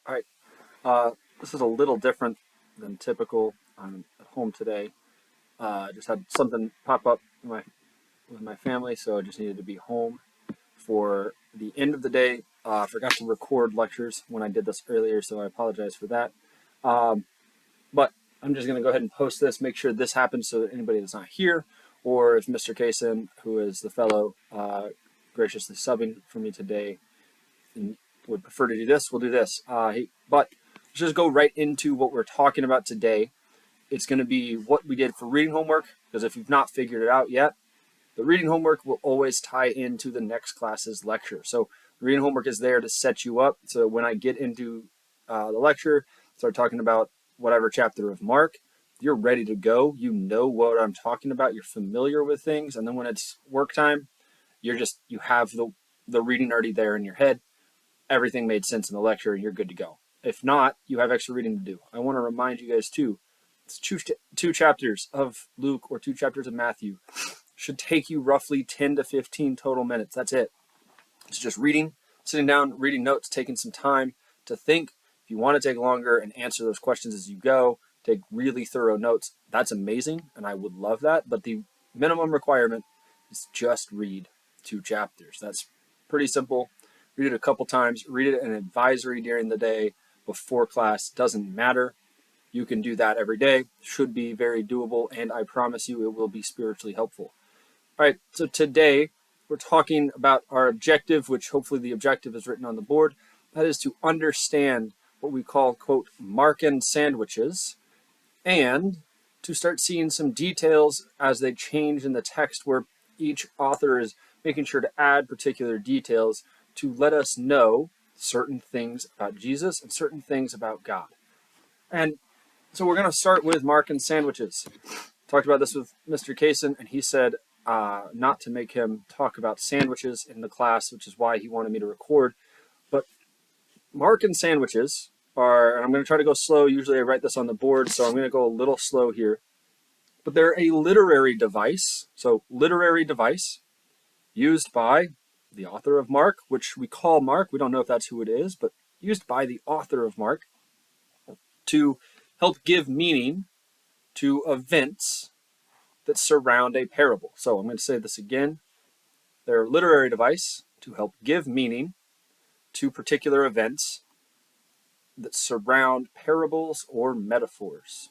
All right. This is a little different than typical. I'm at home today. Just had something pop up with my family, so I just needed to be home for the end of the day. I forgot to record lectures when I did this earlier, so I apologize for that. Um, but I'm just going to go ahead and post this, make sure this happens so that anybody that's not here, or if Mr. Kaysen, who is the fellow graciously subbing for me today, and would prefer to do this, we'll do this. But let's just go right into what we're talking about today. It's going to be what we did for reading homework, because if you've not figured it out yet, the reading homework will always tie into the next class's lecture. So the reading homework is there to set you up. So when I get into the lecture, start talking about whatever chapter of Mark, you're ready to go. You know what I'm talking about. You're familiar with things. And then when it's work time, you have the reading already there in your head. Everything made sense in the lecture and you're good to go. If not, you have extra reading to do. I want to remind you guys too, it's two chapters of Luke or two chapters of Matthew should take you roughly 10 to 15 total minutes. That's it. It's just reading, sitting down, reading notes, taking some time to think. If you want to take longer and answer those questions as you go, take really thorough notes, that's amazing, and I would love that. But the minimum requirement is just read two chapters. That's pretty simple. Read it a couple times. Read it in an advisory during the day before class. Doesn't matter. You can do that every day. Should be very doable, and I promise you it will be spiritually helpful. All right, so today we're talking about our objective, which hopefully the objective is written on the board. That is to understand what we call, quote, Markan sandwiches, and to start seeing some details as they change in the text where each author is making sure to add particular details to let us know certain things about Jesus and certain things about God. And so we're going to start with Markan sandwiches. Talked about this with Mr. Kaysen, and he said not to make him talk about sandwiches in the class, which is why he wanted me to record. But Markan sandwiches are, and I'm going to try to go slow. Usually I write this on the board, so I'm going to go a little slow here. But they're a literary device. So literary device used by the author of Mark, which we call Mark. We don't know if that's who it is, but used by the author of Mark to help give meaning to events that surround a parable. So I'm going to say this again. They're a literary device to help give meaning to particular events that surround parables or metaphors.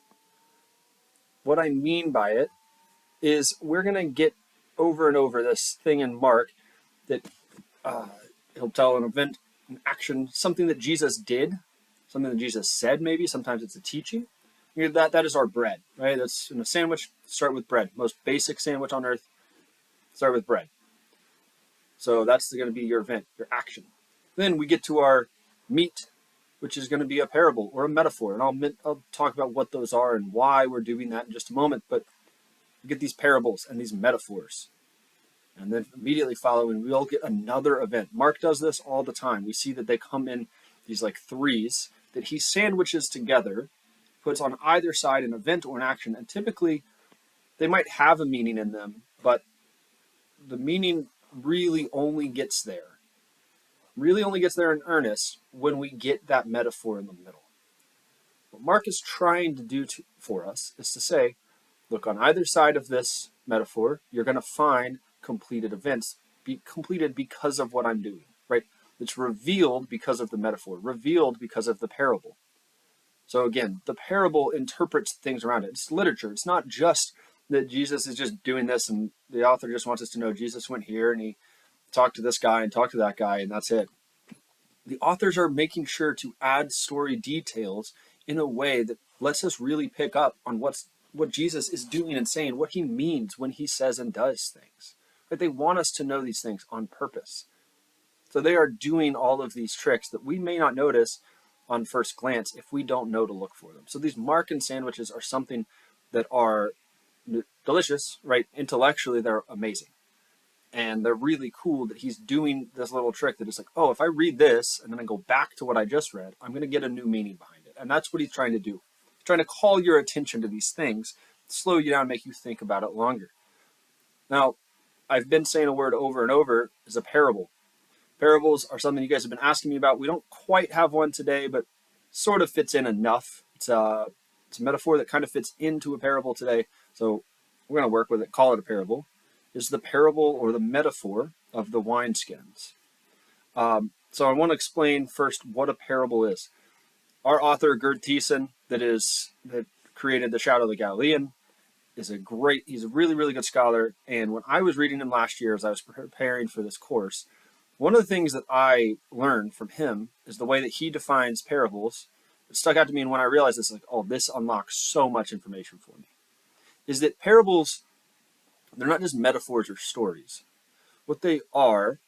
What I mean by it is we're going to get over and over this thing in Mark that he'll tell an event, an action, something that Jesus did, something that Jesus said maybe. Sometimes it's a teaching. That is our bread, right? That's in a sandwich, start with bread. Most basic sandwich on earth, start with bread. So that's going to be your event, your action. Then we get to our meat, which is going to be a parable or a metaphor. And I'll talk about what those are and why we're doing that in just a moment. But we get these parables and these metaphors. And then immediately following, we'll get another event. Mark does this all the time. We see that they come in these like threes that he sandwiches together, puts on either side an event or an action. And typically they might have a meaning in them, but the meaning really only gets there in earnest when we get that metaphor in the middle. What Mark is trying to do for us is to say, look, on either side of this metaphor, you're going to find completed events, completed because of what I'm doing, right? It's revealed because of the metaphor, revealed because of the parable. So again, the parable interprets things around it. It's literature. It's not just that Jesus is just doing this and the author just wants us to know Jesus went here and he talked to this guy and talked to that guy and that's it. The authors are making sure to add story details in a way that lets us really pick up on what Jesus is doing and saying, what he means when he says and does things. But they want us to know these things on purpose. So they are doing all of these tricks that we may not notice on first glance if we don't know to look for them. So these Markan sandwiches are something that are delicious, right? Intellectually, they're amazing. And they're really cool that he's doing this little trick that is like, oh, if I read this and then I go back to what I just read, I'm going to get a new meaning behind it. And that's what he's trying to do. He's trying to call your attention to these things, slow you down, make you think about it longer. Now, I've been saying a word over and over is a parable. Parables are something you guys have been asking me about. We don't quite have one today, but sort of fits in enough. It's a metaphor that kind of fits into a parable today. So we're going to work with it, call it a parable. Is the parable or the metaphor of the wineskins. So I want to explain first what a parable is. Our author, Gerd Thiessen, that created The Shadow of the Galilean, he's a really, really good scholar. And when I was reading him last year as I was preparing for this course, one of the things that I learned from him is the way that he defines parables. It stuck out to me, and when I realized this, like, oh, this unlocks so much information for me, is that parables, they're not just metaphors or stories. What they are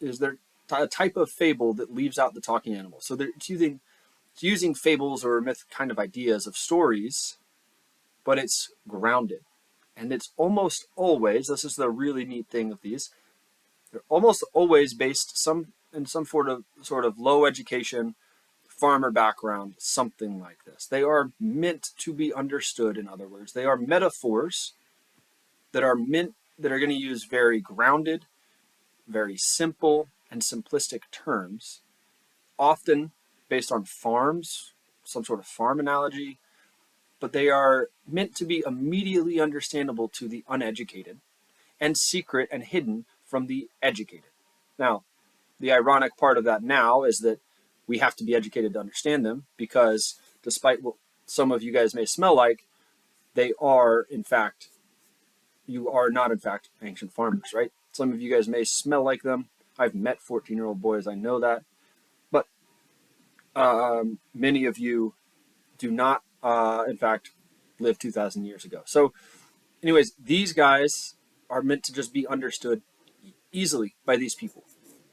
is they're a type of fable that leaves out the talking animal. So it's using fables or myth kind of ideas of stories, but it's grounded. And it's almost always, this is the really neat thing of these, they're almost always based in some sort of low education, farmer background, something like this. They are meant to be understood, in other words. They are metaphors that are going to use very grounded, very simple, and simplistic terms, often based on farms, some sort of farm analogy, but they are meant to be immediately understandable to the uneducated and secret and hidden from the educated. Now, the ironic part of that now is that we have to be educated to understand them, because despite what some of you guys may smell like, they are, in fact, you are not, in fact, ancient farmers, right? Some of you guys may smell like them. I've met 14-year-old boys, I know that. But many of you do not, in fact, live 2,000 years ago. So anyways, these guys are meant to just be understood easily by these people.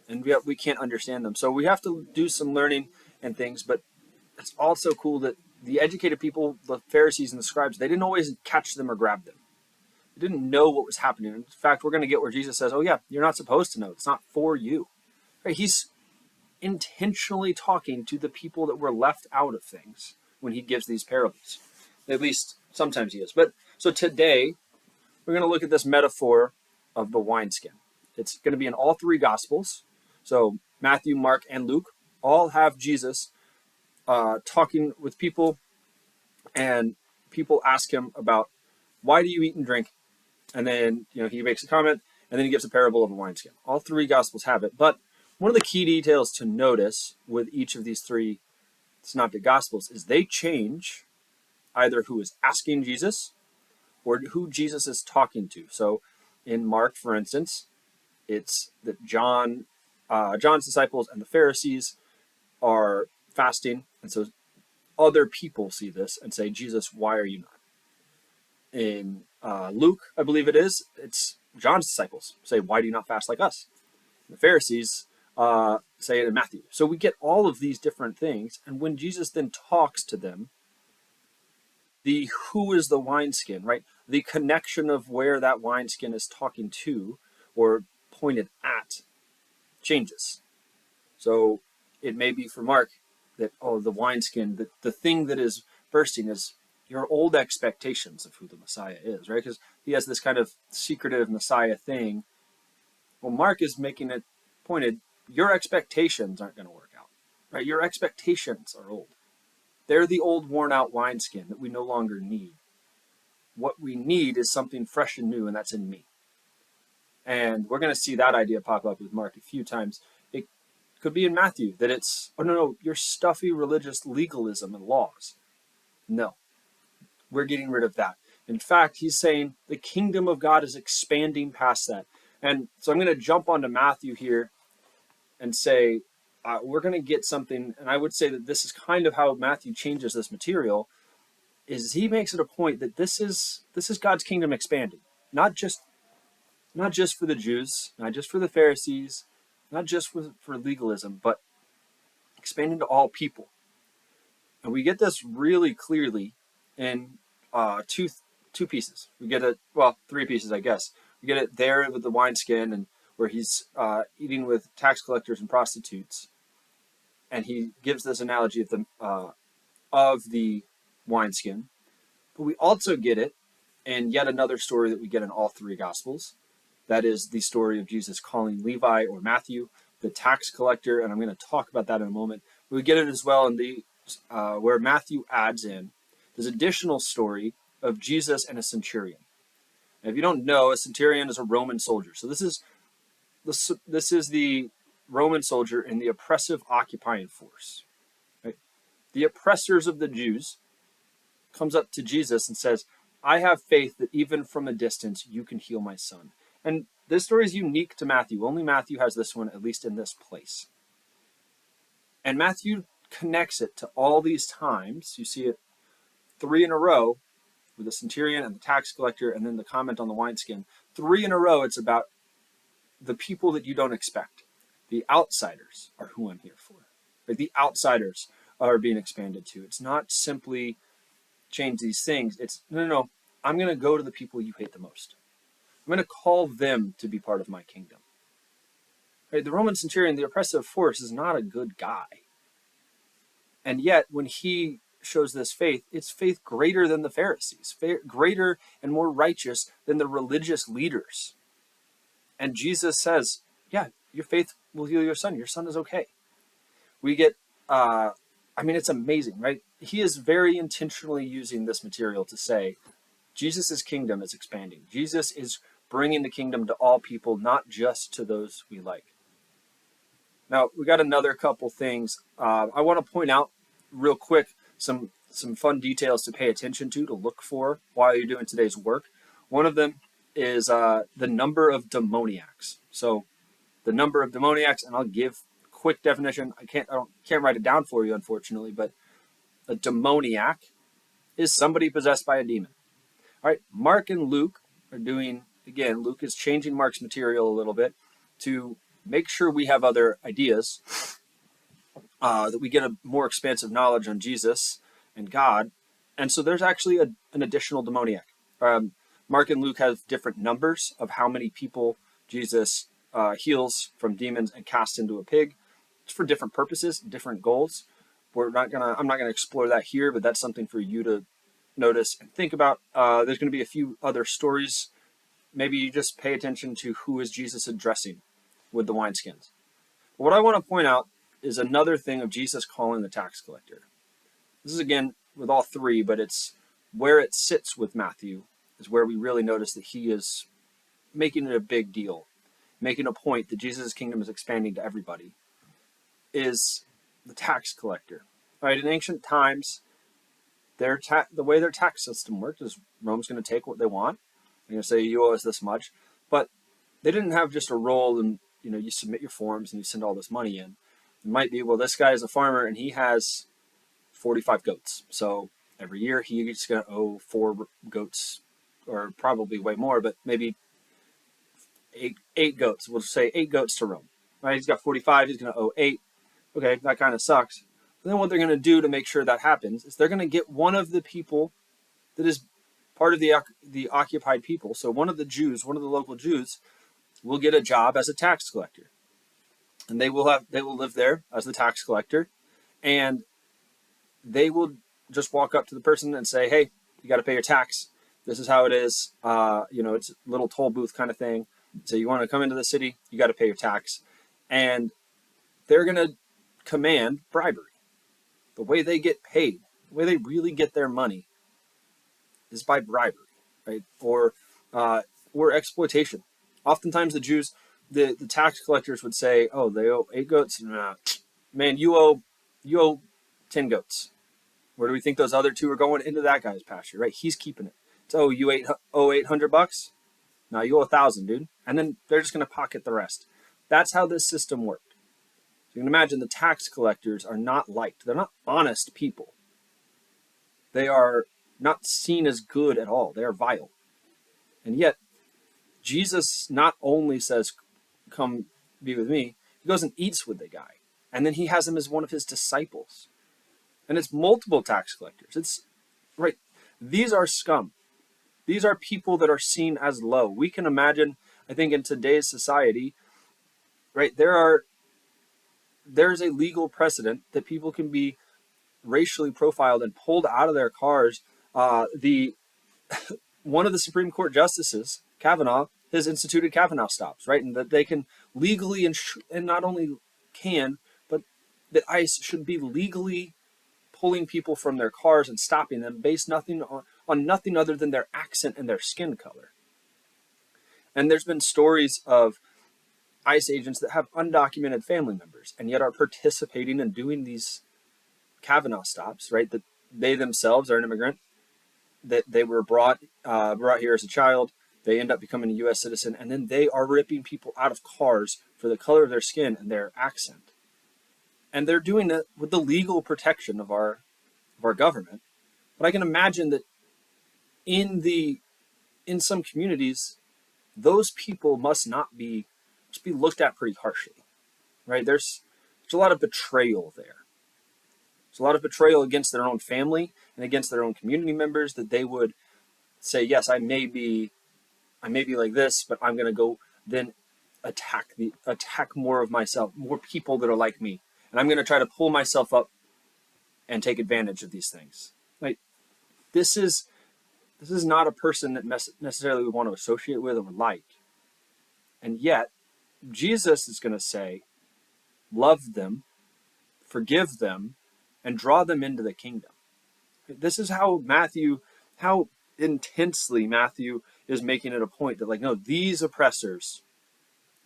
And we can't understand them. So we have to do some learning and things. But it's also cool that the educated people, the Pharisees and the scribes, they didn't always catch them or grab them. They didn't know what was happening. In fact, we're going to get where Jesus says, oh yeah, you're not supposed to know. It's not for you. Right? He's intentionally talking to the people that were left out of things when he gives these parables. At least sometimes he is. But so today, we're going to look at this metaphor of the wineskin. It's going to be in all three Gospels. So Matthew, Mark, and Luke all have Jesus talking with people, and people ask him about, why do you eat and drink? And then he makes a comment, and then he gives a parable of a wineskin. All three Gospels have it. But one of the key details to notice with each of these three synoptic Gospels is they change either who is asking Jesus or who Jesus is talking to. So in Mark, for instance, it's that John's disciples and the Pharisees are fasting, and so other people see this and say, Jesus, why are you not? In Luke, I believe it's John's disciples say, why do you not fast like us? And the Pharisees say it in Matthew. So we get all of these different things, and when Jesus then talks to them, the who is the wineskin, right? The connection of where that wineskin is talking to or pointed at changes. So it may be for Mark that, oh, the wineskin, the thing that is bursting is your old expectations of who the Messiah is, right? Because he has this kind of secretive Messiah thing. Well, Mark is making it pointed, your expectations aren't going to work out, right? Your expectations are old. They're the old worn out wineskin that we no longer need. What we need is something fresh and new, and that's in me. And we're going to see that idea pop up with Mark a few times. It could be in Matthew that it's, oh no, your stuffy religious legalism and laws. No, we're getting rid of that. In fact, he's saying the kingdom of God is expanding past that. And so I'm going to jump onto Matthew here and say, we're going to get something, and I would say that this is kind of how Matthew changes this material, is he makes it a point that this is God's kingdom expanding, not just for the Jews, not just for the Pharisees, not just for legalism, but expanding to all people. And we get this really clearly in two pieces. We get it, well, three pieces, I guess. We get it there with the wineskin, and where he's eating with tax collectors and prostitutes, and he gives this analogy of the wineskin. But we also get it in yet another story that we get in all three Gospels. That is the story of Jesus calling Levi, or Matthew, the tax collector, and I'm going to talk about that in a moment. We get it as well in the where Matthew adds in this additional story of Jesus and a centurion. And if you don't know, a centurion is a Roman soldier. So this is the Roman soldier in the oppressive occupying force. Right? The oppressors of the Jews comes up to Jesus and says, I have faith that even from a distance you can heal my son. And this story is unique to Matthew. Only Matthew has this one, at least in this place. And Matthew connects it to all these times. You see it 3 in a row with the centurion and the tax collector, and then the comment on the wineskin. 3 in a row, it's about the people that you don't expect. The outsiders are who I'm here for. Like the outsiders are being expanded to. It's not simply change these things. It's no. I'm going to go to the people you hate the most. I'm going to call them to be part of my kingdom. Right? The Roman centurion, the oppressive force, is not a good guy. And yet, when he shows this faith, it's faith greater than the Pharisees, greater and more righteous than the religious leaders. And Jesus says, yeah, your faith will heal your son. Your son is okay. We get, it's amazing, right? He is very intentionally using this material to say, Jesus' kingdom is expanding. Jesus is bringing the kingdom to all people, not just to those we like. Now, we got another couple things. I want to point out real quick some fun details to pay attention to look for while you're doing today's work. One of them is the number of demoniacs. So the number of demoniacs, and I'll give a quick definition. I can't write it down for you, unfortunately, but a demoniac is somebody possessed by a demon. All right, Mark and Luke are doing, again, Luke is changing Mark's material a little bit to make sure we have other ideas, that we get a more expansive knowledge on Jesus and God. And so there's actually an additional demoniac. Mark and Luke have different numbers of how many people Jesus heals from demons and casts into a pig. It's for different purposes, different goals. I'm not gonna explore that here, but that's something for you to notice and think about. There's going to be a few other stories. Maybe you just pay attention to who is Jesus addressing with the wineskins. But what I want to point out is another thing of Jesus calling the tax collector. This is again with all three, but it's where it sits with Matthew is where we really notice that he is making it a big deal, making a point that Jesus' kingdom is expanding to everybody, is the tax collector. All right, in ancient times, the way their tax system worked is Rome's going to take what they want. They're going to say, you owe us this much. But they didn't have just a roll and, you submit your forms and you send all this money in. It might be, well, this guy is a farmer and he has 45 goats. So every year he's going to owe 4 goats, or probably way more, but maybe eight goats. We'll say 8 goats to Rome. Right? He's got 45, he's going to owe 8. Okay, that kind of sucks. But then what they're going to do to make sure that happens is they're going to get one of the people that is part of the occupied people. So one of the local Jews, will get a job as a tax collector, and they will live there as the tax collector, and they will just walk up to the person and say, "Hey, you got to pay your tax. This is how it is. It's a little toll booth kind of thing. So you want to come into the city, you got to pay your tax," and they're going to command bribery. The way they get paid, the way they really get their money, is by bribery, right? Or exploitation. Oftentimes the Jews, the tax collectors would say, "Oh, they owe 8 goats. Nah, man, you owe 10 goats. Where do we think those other 2 are going? Into that guy's pasture, right? He's keeping it. So you owe $800? No, you owe 1,000, dude." And then they're just going to pocket the rest. That's how this system worked. So you can imagine the tax collectors are not liked. They're not honest people. They are not seen as good at all. They are vile. And yet, Jesus not only says, "Come be with me," he goes and eats with the guy. And then he has him as one of his disciples. And it's multiple tax collectors. It's right. These are scum. These are people that are seen as low. We can imagine, I think in today's society, right, there's a legal precedent that people can be racially profiled and pulled out of their cars. One of the Supreme Court justices, Kavanaugh, has instituted Kavanaugh stops, right? And that they can legally, and not only can, but that ICE should be legally pulling people from their cars and stopping them based on nothing other than their accent and their skin color. And there's been stories of ICE agents that have undocumented family members and yet are participating in doing these Kavanaugh stops, right? That they themselves are an immigrant, that they were brought here as a child. They end up becoming a U.S. citizen, and then they are ripping people out of cars for the color of their skin and their accent. And they're doing it with the legal protection of our government. But I can imagine that in some communities, those people must be looked at pretty harshly, right? There's a lot of betrayal there. There's a lot of betrayal against their own family and against their own community members, that they would say, yes, I may be like this, but I'm going to go then attack more of myself, more people that are like me, and I'm going to try to pull myself up and take advantage of these things. Like, this is not a person that necessarily we want to associate with or like. And yet, Jesus is going to say, love them, forgive them, and draw them into the kingdom. This is how intensely Matthew is making it a point that, like, no, these oppressors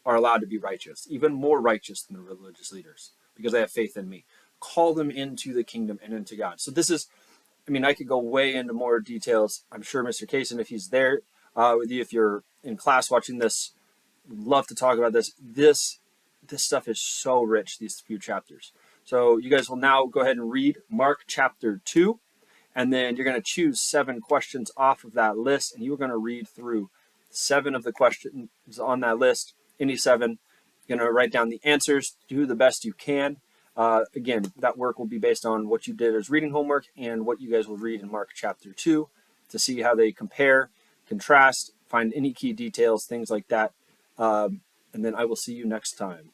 are allowed to be righteous, even more righteous than the religious leaders, because they have faith in me. Call them into the kingdom and into God. So this is, I could go way into more details. I'm sure Mr. Kaysen, if he's there with you, if you're in class watching this, would love to talk about this. This stuff is so rich, these few chapters. So you guys will now go ahead and read Mark chapter 2, and then you're going to choose 7 questions off of that list, and you're going to read through 7 of the questions on that list, any 7. You're going to write down the answers, do the best you can. Again, that work will be based on what you did as reading homework and what you guys will read in Mark chapter 2 to see how they compare, contrast, find any key details, things like that. And then I will see you next time.